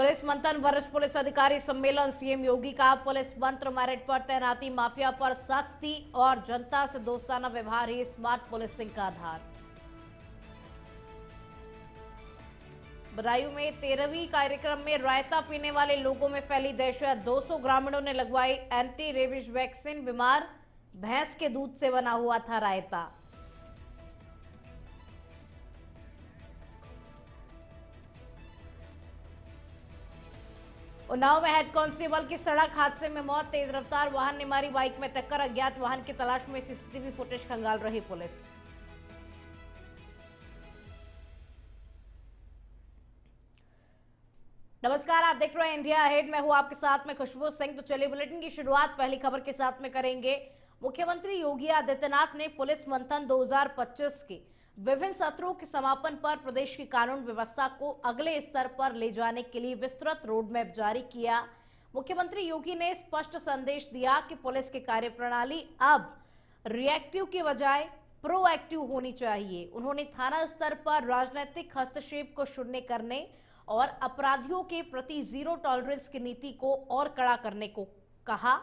Police मंथन वरिष्ठ police अधिकारी सम्मेलन। सीएम योगी का पुलिस मंत्र, मेरिट पर तैनाती, माफिया पर सख्ती और जनता से दोस्ताना व्यवहार ही स्मार्ट पुलिसिंग का आधार। बदायूं में 13वीं कार्यक्रम में रायता पीने वाले लोगों में फैली दहशत। 200 ग्रामीणों ने लगवाई एंटी रेबीज वैक्सीन। बीमार भैंस के दूध से बना हुआ था रायता। उन्नाव में हेड कांस्टेबल की सड़क हादसे में मौत। तेज रफ्तार वाहन ने मारी बाइक में टक्कर। अज्ञात वाहन की तलाश में सीसीटीवी फुटेज खंगाल रही पुलिस। नमस्कार, आप देख रहे हैं इंडिया अहेड। मैं हूं आपके साथ में खुशबू सिंह। तो चलिए बुलेटिन की शुरुआत पहली खबर के साथ में करेंगे। मुख्यमंत्री योगी आदित्यनाथ ने पुलिस मंथन 2025 के विभिन्न सत्रों के समापन पर प्रदेश की कानून व्यवस्था को अगले स्तर पर ले जाने के लिए विस्तृत रोडमैप जारी किया। मुख्यमंत्री योगी ने स्पष्ट संदेश दिया कि पुलिस की कार्यप्रणाली अब रिएक्टिव के बजाय प्रोएक्टिव होनी चाहिए। उन्होंने थाना स्तर पर राजनीतिक हस्तक्षेप को शून्य करने और अपराधियों के प्रति जीरो टॉलरेंस की नीति को और कड़ा करने को कहा।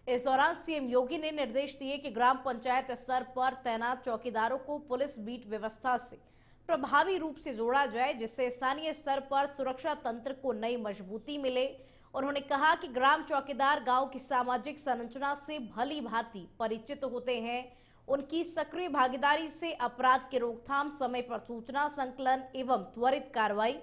इस दौरान सीएम योगी ने निर्देश दिए कि ग्राम पंचायत स्तर पर तैनात चौकीदारों को पुलिस बीट व्यवस्था से प्रभावी रूप से जोड़ा जाए, जिससे स्थानीय स्तर पर सुरक्षा तंत्र को नई मजबूती मिले। उन्होंने कहा कि ग्राम चौकीदार गांव की सामाजिक संरचना से भली भांति परिचित होते हैं। उनकी सक्रिय भागीदारी से अपराध की रोकथाम, समय पर सूचना संकलन एवं त्वरित कार्रवाई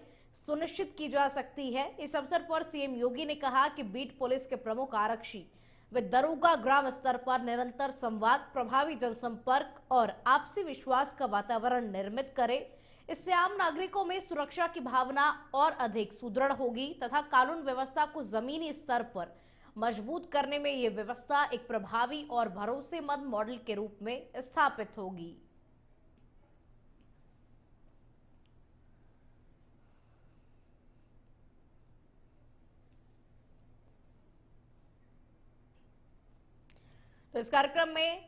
सुनिश्चित की जा सकती है। इस अवसर पर सीएम योगी ने कहा कि बीट पुलिस के प्रमुख आरक्षी व दरोगा ग्राम स्तर पर निरंतर संवाद, प्रभावी जनसंपर्क और आपसी विश्वास का वातावरण निर्मित करे। इससे आम नागरिकों में सुरक्षा की भावना और अधिक सुदृढ़ होगी तथा कानून व्यवस्था को जमीनी स्तर पर मजबूत करने में ये व्यवस्था एक प्रभावी और भरोसेमंद मॉडल के रूप में स्थापित होगी। तो इस कार्यक्रम में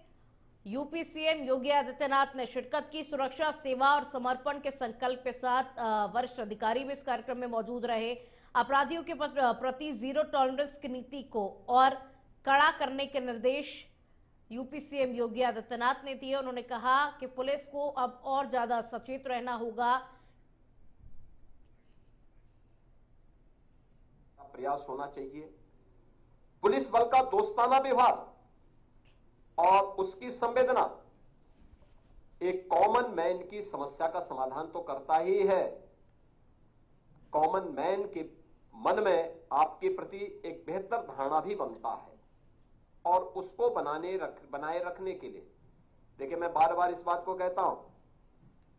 यूपी सीएम योगी आदित्यनाथ ने शिरकत की। सुरक्षा, सेवा और समर्पण के संकल्प के साथ वरिष्ठ अधिकारी भी इस कार्यक्रम में मौजूद रहे। अपराधियों के प्रति जीरो टॉलरेंस की नीति को और कड़ा करने के निर्देश यूपी सीएम योगी आदित्यनाथ ने दिए। उन्होंने कहा कि पुलिस को अब और ज्यादा सचेत रहना होगा। प्रयास होना चाहिए। पुलिस बल का दोस्ताना व्यवहार और उसकी संवेदना एक कॉमन मैन की समस्या का समाधान तो करता ही है। कॉमन मैन के मन में आपके प्रति एक बेहतर धारणा भी बनता है और उसको बनाए रखने के लिए, देखिए मैं बार बार इस बात को कहता हूं,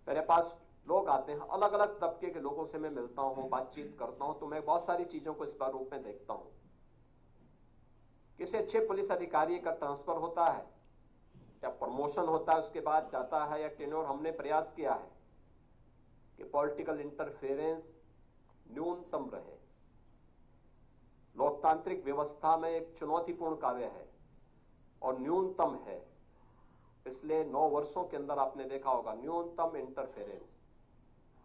मेरे पास लोग आते हैं, अलग अलग तबके के लोगों से मैं मिलता हूं, बातचीत करता हूं, तो मैं बहुत सारी चीजों को इस बार रूप में देखता हूं। किसी अच्छे पुलिस अधिकारी का ट्रांसफर होता है या प्रमोशन होता है, उसके बाद जाता है या टेन्योर, हमने प्रयास किया है कि पॉलिटिकल इंटरफेरेंस न्यूनतम रहे। लोकतांत्रिक व्यवस्था में एक चुनौतीपूर्ण कार्य है और न्यूनतम है। पिछले 9 वर्षों के अंदर आपने देखा होगा न्यूनतम इंटरफेरेंस,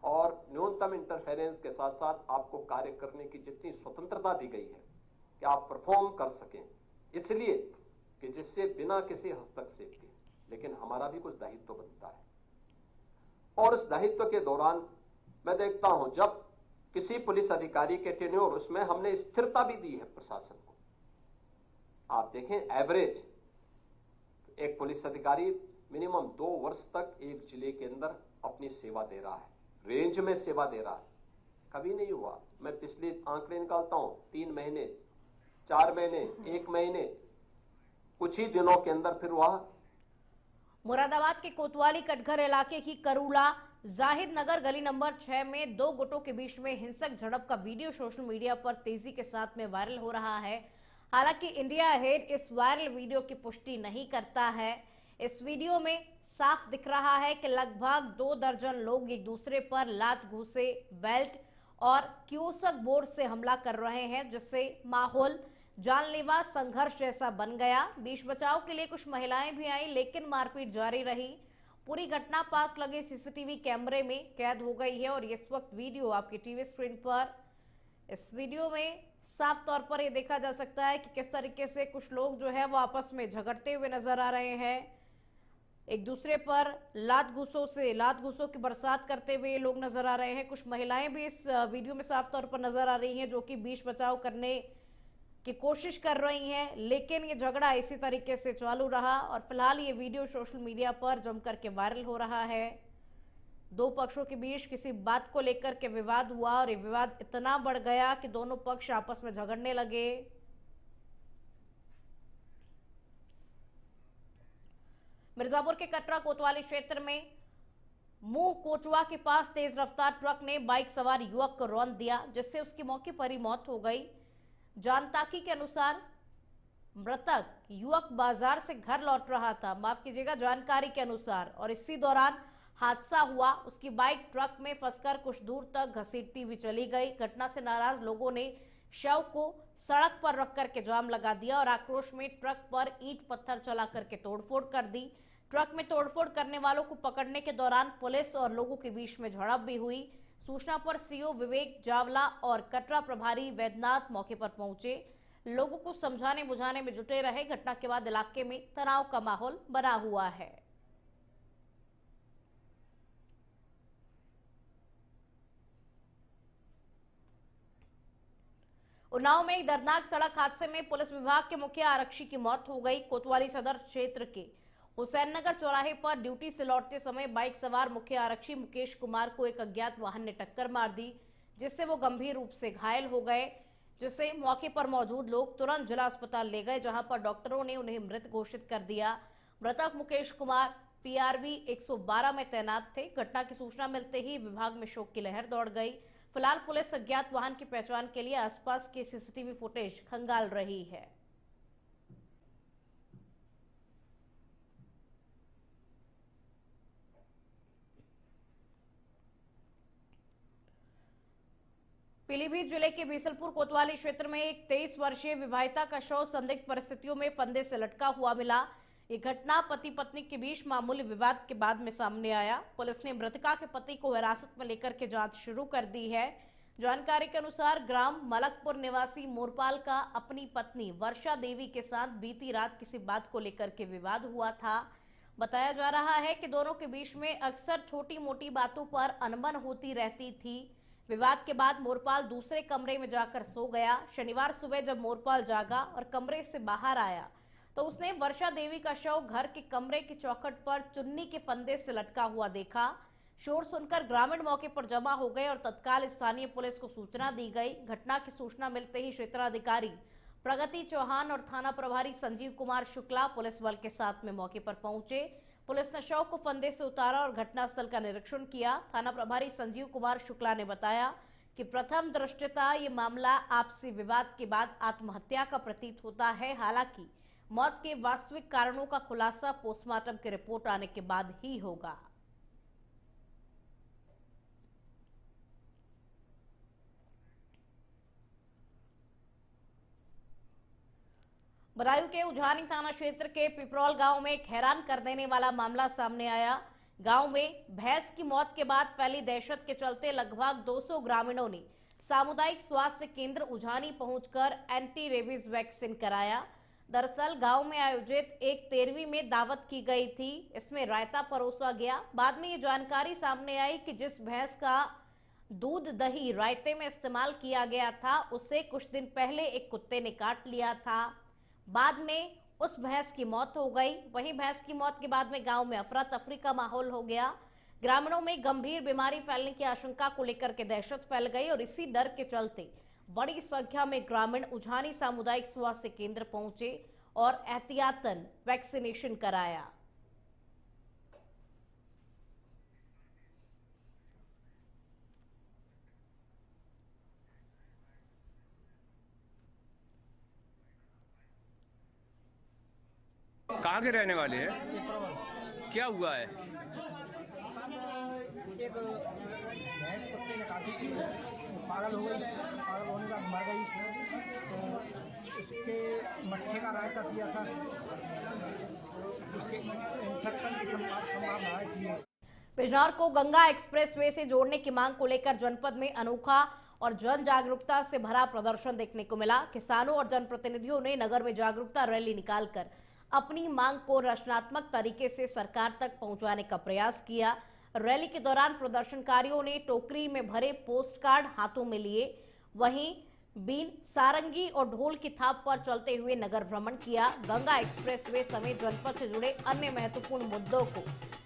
और न्यूनतम इंटरफेरेंस के साथ साथ आपको कार्य करने की जितनी स्वतंत्रता दी गई है कि आप परफॉर्म कर सकें, इसलिए कि जिससे बिना किसी हस्तक्षेप के, लेकिन हमारा भी कुछ दायित्व बनता है। और इस दायित्व के दौरान मैं देखता हूं जब किसी पुलिस अधिकारी के टेन्योर, उसमें हमने स्थिरता भी दी है प्रशासन को। आप देखें एवरेज एक पुलिस अधिकारी मिनिमम 2 वर्ष तक एक जिले के अंदर अपनी सेवा दे रहा है, रेंज में सेवा दे रहा है। कभी नहीं हुआ, मैं पिछले आंकड़े निकालता हूं, 3 महीने, 4 महीने, 1 महीने, कुछ ही दिनों के अंदर फिर वह। मुरादाबाद के कोतवाली कटघर इलाके की करूला जाहिद नगर गली नंबर 6 में 2 गुटों के बीच में हिंसक झड़प का वीडियो सोशल मीडिया पर तेजी के साथ में वायरल हो रहा है। हालांकि इंडिया अहेड इस वायरल वीडियो की पुष्टि नहीं करता है। इस वीडियो में साफ दिख रहा है कि लगभग 2 दर्जन लोग एक दूसरे पर लात, घूंसे, बेल्ट और कियोस्क बोर्ड से हमला कर रहे हैं, जिससे माहौल जानलेवा संघर्ष जैसा बन गया। बीच बचाव के लिए कुछ महिलाएं भी आई, लेकिन मारपीट जारी रही। पूरी घटना पास लगे सीसीटीवी कैमरे में कैद हो गई है और इस वक्त वीडियो आपकी टीवी स्क्रीन पर इस वीडियो में साफ तौर पर यह देखा जा सकता है कि किस तरीके से कुछ लोग जो है वो आपस में झगड़ते हुए नजर आ रहे हैं। एक दूसरे पर लात घूसों की बरसात करते हुए ये लोग नजर आ रहे हैं। कुछ महिलाएं भी इस वीडियो में साफ तौर पर नजर आ रही हैं, जो कि बीच बचाव करने की कोशिश कर रही हैं, लेकिन ये झगड़ा इसी तरीके से चालू रहा और फिलहाल ये वीडियो सोशल मीडिया पर जमकर के वायरल हो रहा है। दो पक्षों के बीच किसी बात को लेकर के विवाद हुआ और ये विवाद इतना बढ़ गया कि दोनों पक्ष आपस में झगड़ने लगे। मिर्जापुर के कटरा कोतवाली क्षेत्र में मुंह कोचवा के पास तेज रफ्तार ट्रक ने बाइक सवार युवक को रौंद दिया, जिससे उसकी मौके पर ही मौत हो गई। जानताकी के अनुसार मृतक युवक बाजार से घर लौट रहा था, माफ कीजिएगा, जानकारी के अनुसार, और इसी दौरान हादसा हुआ। उसकी बाइक ट्रक में फंसकर कुछ दूर तक घसीटती हुई चली गई। घटना से नाराज लोगों ने शव को सड़क पर रख करके जाम लगा दिया और आक्रोश में ट्रक पर ईंट पत्थर चला करके तोड़फोड़ कर दी। ट्रक में तोड़फोड़ करने वालों को पकड़ने के दौरान पुलिस और लोगों के बीच में झड़प भी हुई। सूचना पर सीओ विवेक जावला और कटरा प्रभारी वैद्यनाथ मौके पर पहुंचे, लोगों को समझाने बुझाने में जुटे रहे। घटना के बाद इलाके में तनाव का माहौल बना हुआ है। उन्नाव में एक दर्दनाक सड़क हादसे में पुलिस विभाग के मुख्य आरक्षी की मौत हो गई। कोतवाली सदर क्षेत्र के हुसैन नगर चौराहे पर ड्यूटी से लौटते समय बाइक सवार मुख्य आरक्षी मुकेश कुमार को एक अज्ञात वाहन ने टक्कर मार दी, जिससे वो गंभीर रूप से घायल हो गए, जिसे मौके पर मौजूद लोग तुरंत जिला अस्पताल ले गए, जहां पर डॉक्टरों ने उन्हें मृत घोषित कर दिया। मृतक मुकेश कुमार PRV 112 में तैनात थे। घटना की सूचना मिलते ही विभाग में शोक की लहर दौड़ गई। फिलहाल पुलिस अज्ञात वाहन की पहचान के लिए आसपास के CCTV फुटेज खंगाल रही है। पीलीभीत जिले के बीसलपुर कोतवाली क्षेत्र में एक 23 वर्षीय विवाहिता का शव संदिग्ध परिस्थितियों में फंदे से लटका हुआ मिला। ये घटना पति पत्नी के बीच मामूली विवाद के बाद में सामने आया। पुलिस ने मृतका के पति को हिरासत में लेकर के जांच शुरू कर दी है। जानकारी के अनुसार ग्राम मलकपुर निवासी मोरपाल का अपनी पत्नी वर्षा देवी के साथ बीती रात किसी बात को लेकर के विवाद हुआ था। बताया जा रहा है कि दोनों के बीच में अक्सर छोटी मोटी बातों पर अनबन होती रहती थी। विवाद के बाद मोरपाल दूसरे कमरे में जाकर सो गया। शनिवार सुबह जब मोरपाल जागा और कमरे से बाहर आया तो उसने वर्षा देवी का शव घर के कमरे की चौखट पर चुन्नी के फंदे से लटका हुआ देखा। शोर सुनकर ग्रामीण मौके पर जमा हो गए और तत्काल स्थानीय पुलिस को सूचना दी गई। घटना की सूचना मिलते ही क्षेत्राधिकारी प्रगति चौहान और थाना प्रभारी संजीव कुमार शुक्ला पुलिस बल के साथ में मौके पर पहुंचे। पुलिस ने शव को फंदे से उतारा और घटनास्थल का निरीक्षण किया। थाना प्रभारी संजीव कुमार शुक्ला ने बताया कि प्रथम दृष्टया ये मामला आपसी विवाद के बाद आत्महत्या का प्रतीत होता है। हालांकि मौत के वास्तविक कारणों का खुलासा पोस्टमार्टम की रिपोर्ट आने के बाद ही होगा। बदायूं के उझानी थाना क्षेत्र के पिपरौल गांव में एक हैरान कर देने वाला मामला सामने आया। गांव में भैंस की मौत के बाद फैली दहशत के चलते लगभग 200 ग्रामीणों ने सामुदायिक स्वास्थ्य केंद्र उझानी पहुंचकर एंटी रेबीज वैक्सीन कराया। दरअसल गांव में आयोजित एक 13वीं में दावत की गई थी। इसमें रायता परोसा गया। बाद में ये जानकारी सामने आई कि जिस भैंस का दूध दही रायते में इस्तेमाल किया गया था, उससे कुछ दिन पहले एक कुत्ते ने काट लिया था। बाद में उस भैंस की मौत हो गई। वहीं भैंस की मौत के बाद में गांव में अफरा तफरी का माहौल हो गया। ग्रामीणों में गंभीर बीमारी फैलने की आशंका को लेकर के दहशत फैल गई और इसी डर के चलते बड़ी संख्या में ग्रामीण उझानी सामुदायिक स्वास्थ्य केंद्र पहुंचे और एहतियातन वैक्सीनेशन कराया। कहाँ के रहने वाले हैं? क्या हुआ है? एक भैंस कुत्ते ने काटी थी, पागल हो गई। पागल होने के बाद मर गई। तो उसके मट्ठे का रायता किया था, उसके इन्फेक्शन की संभावना है, इसलिए बिजनौर को गंगा एक्सप्रेसवे से जोड़ने की मांग को लेकर जनपद में अनोखा और जन जागरूकता से भरा प्रदर्शन देखने को मिला। किसानों और जनप्रतिनिधियों ने नगर में जागरूकता रैली निकालकर अपनी मांग को रचनात्मक तरीके से सरकार तक पहुंचाने का प्रयास किया। रैली के दौरान प्रदर्शनकारियों ने टोकरी में भरे पोस्ट कार्ड हाथों में लिए, वहीं बीन, सारंगी और ढोल की थाप पर चलते हुए नगर भ्रमण किया। गंगा एक्सप्रेसवे समेत जनपद से जुड़े अन्य महत्वपूर्ण मुद्दों को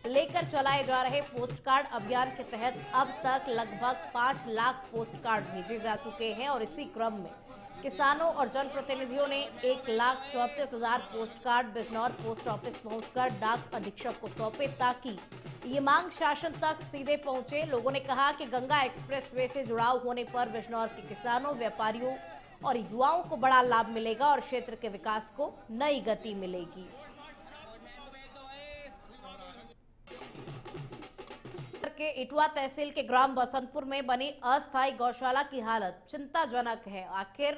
लेकर चलाए जा रहे पोस्ट कार्ड अभियान के तहत अब तक लगभग 5 लाख पोस्ट कार्ड भेजे जा चुके हैं और इसी क्रम में किसानों और जनप्रतिनिधियों ने 1,34,000 post card Bijnor post office पहुंचकर डाक अधीक्षक को सौंपे ताकि ये मांग शासन तक सीधे पहुंचे। लोगों ने कहा कि गंगा एक्सप्रेसवे से जुड़ाव होने पर बिजनौर के किसानों, व्यापारियों और युवाओं को बड़ा लाभ मिलेगा और क्षेत्र के विकास को नई गति मिलेगी। के इटवा तहसील के ग्राम बसंतपुर में बनी अस्थायी गौशाला की हालत चिंताजनक है। अखिल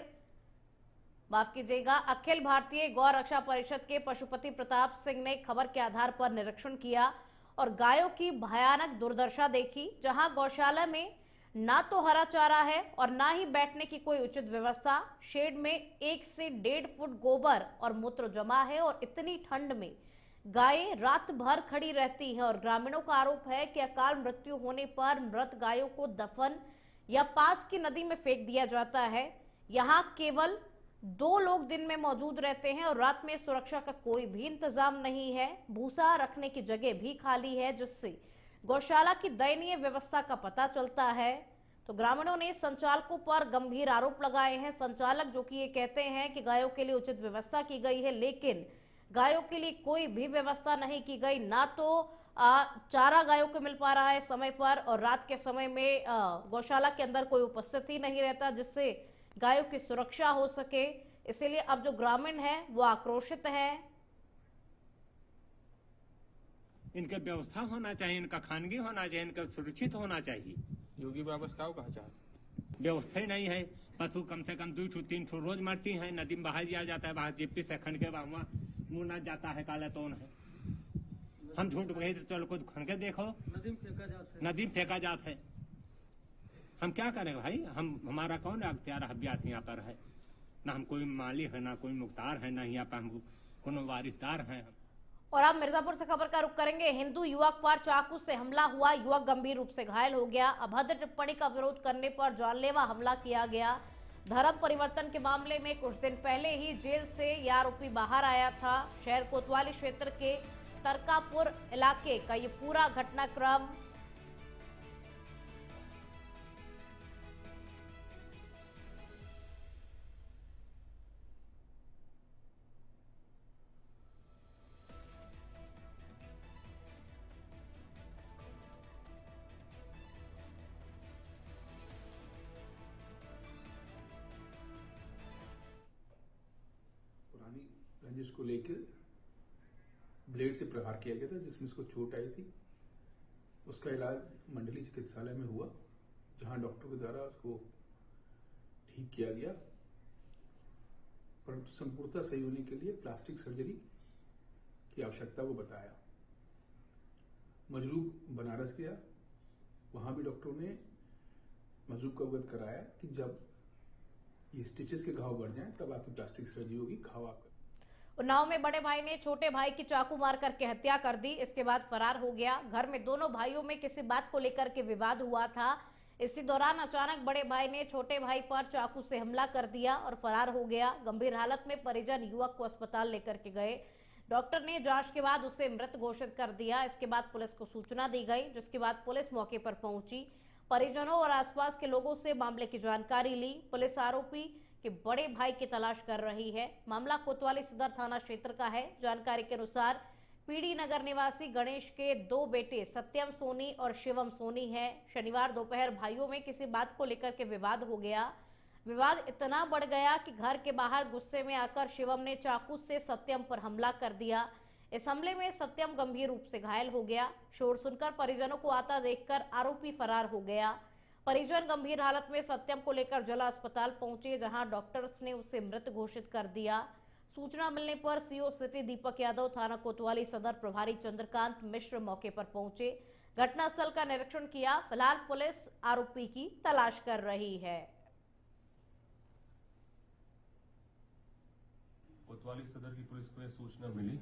भारतीय गौ रक्षा परिषद के पशुपति प्रताप सिंह ने खबर के आधार पर निरीक्षण किया और गायों की भयानक दुर्दशा देखी, जहां गौशाला में ना तो हरा चारा है और ना ही बैठने की कोई उचित व्यवस्था। शेड में 1 से 1.5 फुट गोबर और मूत्र जमा है और इतनी ठंड में गायें रात भर खड़ी रहती हैं और ग्रामीणों का आरोप है कि अकाल मृत्यु होने पर मृत गायों को दफन या पास की नदी में फेंक दिया जाता है। यहाँ केवल 2 लोग दिन में मौजूद रहते हैं और रात में सुरक्षा का कोई भी इंतजाम नहीं है। भूसा रखने की जगह भी खाली है, जिससे गौशाला की दयनीय व्यवस्था का पता चलता है। तो ग्रामीणों ने संचालकों पर गंभीर आरोप लगाए हैं। संचालक जो कि ये कहते हैं कि गायों के लिए उचित व्यवस्था की गई है, लेकिन गायों के लिए कोई भी व्यवस्था नहीं की गई। ना तो चारा गायों को मिल पा रहा है समय पर और रात के समय में गौशाला के अंदर कोई उपस्थित ही नहीं रहता, जिससे गायों की सुरक्षा हो सके। इसीलिए अब जो ग्रामीण हैं वो आक्रोशित हैं। इनका व्यवस्था होना चाहिए, इनका खानगी होना चाहिए, इनका सुरक्षित होना चाहिए। योगी व्यवस्था कहा चाहते व्यवस्था ही नहीं है। पशु कम से कम 2-3 रोज मरती हैं, नदी में बहा दिया जाता है, बाहर जिप्पी से खन के वहाँ मुँह न जाता है, काला तोन है। हम झूठ कहे तो चलो खुद खन के देखो, नदी में फेंका जाता है। हम क्या करें भाई, हमारा कौन अख्तियार अभ्यास यहाँ पर है? ना हम कोई मालिक है, ना कोई मुख्तार है, ना यहाँ पर हम कोनो वारिसदार हैं। और अब मिर्जापुर से खबर का रुख करेंगे। हिंदू युवक पर चाकू से हमला हुआ, युवक गंभीर रूप से घायल हो गया। अभद्र टिप्पणी का विरोध करने पर जानलेवा हमला किया गया। धर्म परिवर्तन के मामले में कुछ दिन पहले ही जेल से यह आरोपी बाहर आया था। शहर कोतवाली क्षेत्र के तरकापुर इलाके का ये पूरा घटनाक्रम रंजिश को लेकर ब्लेड से प्रहार किया गया था, जिसमें उसको चोट आई थी। उसका इलाज मंडली चिकित्सालय में हुआ, जहां डॉक्टर के द्वारा उसको ठीक किया गया, परंतु संपूर्णतः सही होने के लिए प्लास्टिक सर्जरी की आवश्यकता को बताया। मजरूब बनारस गया, वहां भी डॉक्टरों ने मजरूब को अवगत कराया कि जब ये स्टिचेस के घाव बढ़ जाएं तब आपकी प्लास्टिक सर्जरी होगी। घाव आपका उन्नाव में बड़े भाई ने छोटे भाई की चाकू मार करके हत्या कर दी, इसके बाद फरार हो गया। घर में दोनों भाइयों में किसी बात को लेकर के विवाद हुआ था। इसी दौरान अचानक बड़े भाई ने छोटे भाई पर चाकू से हमला कर दिया और फरार हो गया। गंभीर हालत में परिजन युवक को अस्पताल लेकर के गए। डॉक्टर ने जांच के बाद उसे मृत घोषित कर दिया। इसके बाद पुलिस को सूचना दी गई, जिसके बाद पुलिस मौके पर पहुंची। परिजनों और आसपास के लोगों से मामले की जानकारी ली। पुलिस आरोपी के बड़े भाई की तलाश कर रही है। मामला कोतवाली सदर थाना क्षेत्र का है। जानकारी के अनुसार पीड़ी नगर निवासी गणेश के 2 बेटे सत्यम सोनी और शिवम सोनी हैं। शनिवार दोपहर भाइयों में किसी बात को लेकर के विवाद हो गया। विवाद इतना बढ़ गया कि घर के बाहर गुस्से में आकर शिवम ने चाकू से सत्यम पर हमला कर दिया। इस हमले में सत्यम गंभीर रूप से घायल हो गया। शोर सुनकर परिजनों को आता देखकर आरोपी फरार हो गया। परिजन गंभीर हालत में सत्यम को लेकर जिला अस्पताल पहुंचे, जहां डॉक्टर्स ने उसे मृत घोषित कर दिया। सूचना मिलने पर सीओ सिटी दीपक यादव, थाना कोतवाली सदर प्रभारी चंद्रकांत मिश्र मौके पर पहुंचे। घटनास्थल का निरीक्षण किया। फिलहाल पुलिस आरोपी की तलाश कर रही है। कोतवाली सदर की पुलिस को यह सूचना मिली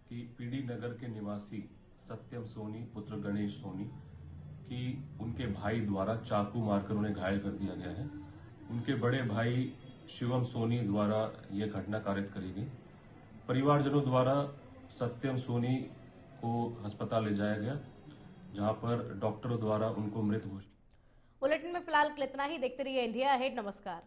कि पीडी नगर के निवासी सत्यम सोनी पुत्र गणेश सोनी की उनके भाई द्वारा चाकू मारकर उन्हें घायल कर दिया गया है। उनके बड़े भाई शिवम सोनी द्वारा यह घटना कारित करी गई। परिवारजनों द्वारा सत्यम सोनी को अस्पताल ले जाया गया, जहां पर डॉक्टरों द्वारा उनको मृत घोषित। बुलेटिन में फिलहाल इतना ही। देखते रहिए इंडिया अहेड। नमस्कार।